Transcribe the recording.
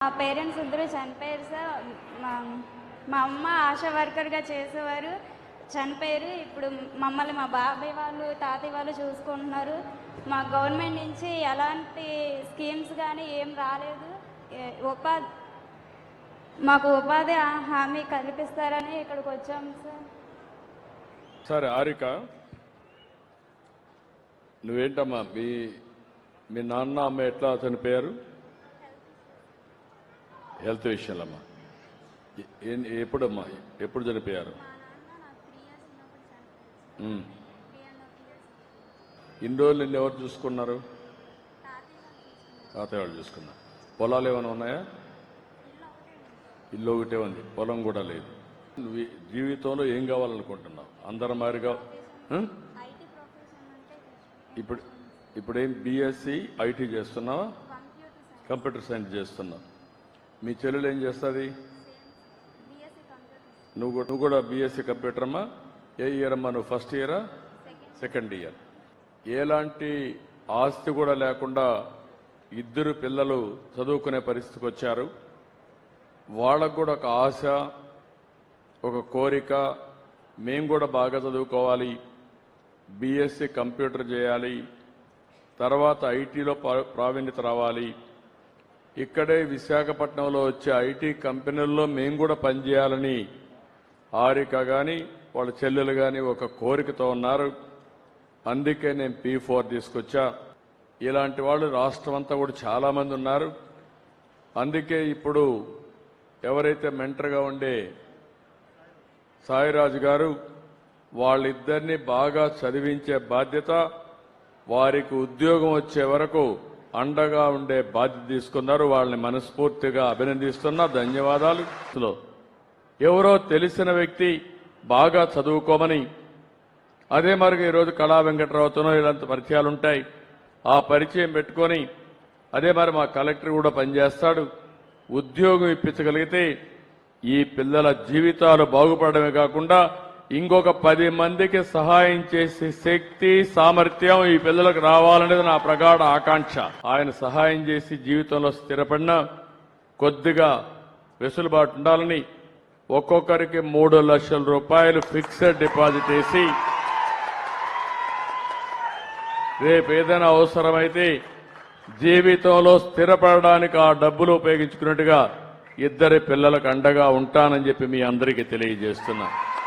మా పేరెంట్స్ ఇద్దరు చనిపోయారు సార్. మా అమ్మ ఆశా వర్కర్గా చేసేవారు, చనిపోయారు. ఇప్పుడు మమ్మల్ని మా బాబాయ్ వాళ్ళు తాతయ్య వాళ్ళు చూసుకుంటున్నారు. మా గవర్నమెంట్ నుంచి ఎలాంటి స్కీమ్స్ కానీ ఏం రాలేదు. మాకు ఉపాధి హామీ కల్పిస్తారని ఇక్కడికి వచ్చాము సార్. సరే హారిక, నువ్వేంటమ్మా మీ నాన్న అమ్మ ఎట్లా చనిపోయారు? హెల్త్ విషయంలో అమ్మా ఎప్పుడమ్మా ఎప్పుడు చనిపోయారు? ఇన్ని రోజులు నిన్ను ఎవరు చూసుకున్నారు? తాతయ్య వాళ్ళు చూసుకున్నారు. పొలాలు ఏమైనా ఉన్నాయా? ఇల్లు ఒకటే ఉంది, పొలం కూడా లేదు. నువ్వు జీవితంలో ఏం కావాలనుకుంటున్నావు? అందరం మారిగా ఇప్పుడు ఏం బీఎస్సీ ఐటీ చేస్తున్నావా? కంప్యూటర్ సైన్స్ చేస్తున్నావు. మీ చెల్లెలు ఏం చేస్తుంది? నువ్వు కూడా బీఎస్సీ కంప్యూటర్ అమ్మా. ఏ ఇయర్ అమ్మా నువ్వు? ఫస్ట్ ఇయరా సెకండ్ ఇయర్? ఎలాంటి ఆస్తి కూడా లేకుండా ఇద్దరు పిల్లలు చదువుకునే పరిస్థితికి వచ్చారు. వాళ్ళకు కూడా ఒక ఆశ, ఒక కోరిక, మేము కూడా బాగా చదువుకోవాలి, బీఎస్సీ కంప్యూటర్ చేయాలి, తర్వాత ఐటీలో ప్రావీణ్యత రావాలి, ఇక్కడే విశాఖపట్నంలో వచ్చే ఐటీ కంపెనీల్లో మేము కూడా పనిచేయాలని హారిక కానీ వాళ్ళ చెల్లెలు కానీ ఒక కోరికతో ఉన్నారు. అందుకే నేను P4 తీసుకొచ్చా. ఇలాంటి వాళ్ళు రాష్ట్రం అంతా కూడా చాలా మంది ఉన్నారు. అందుకే ఇప్పుడు ఎవరైతే మెంటర్గా ఉండే సాయిరాజు గారు వాళ్ళిద్దరినీ బాగా చదివించే బాధ్యత, వారికి ఉద్యోగం వచ్చే వరకు అండగా ఉండే బాధ్యత తీసుకున్నారు. వాళ్ళని మనస్ఫూర్తిగా అభినందిస్తున్నా. ధన్యవాదాలు. ఎవరో తెలిసిన వ్యక్తి బాగా చదువుకోమని, అదే మరిగా ఈరోజు కళా వెంకటరావుతోనో ఇలాంటి పరిచయాలు ఉంటాయి, ఆ పరిచయం పెట్టుకొని అదే మరి మా కలెక్టర్ కూడా పనిచేస్తాడు, ఉద్యోగం ఇప్పించగలిగితే ఈ పిల్లల జీవితాలు బాగుపడమే కాకుండా ఇంకొక 10 మందికి సహాయం చేసే శక్తి, సామర్థ్యం ఈ పిల్లలకు రావాలనేది నా ప్రగాఢ ఆకాంక్ష. ఆయన సహాయం చేసి జీవితంలో స్థిరపడిన కొద్దిగా వెసులుబాటు ఉండాలని ఒక్కొక్కరికి 3 లక్షల రూపాయలు ఫిక్స్డ్ డిపాజిట్ వేసి రేపు ఏదైనా అవసరమైతే జీవితంలో స్థిరపడడానికి ఆ డబ్బులు ఉపయోగించుకున్నట్టుగా ఇద్దరి పిల్లలకు అండగా ఉంటానని చెప్పి మీ అందరికీ తెలియజేస్తున్నా.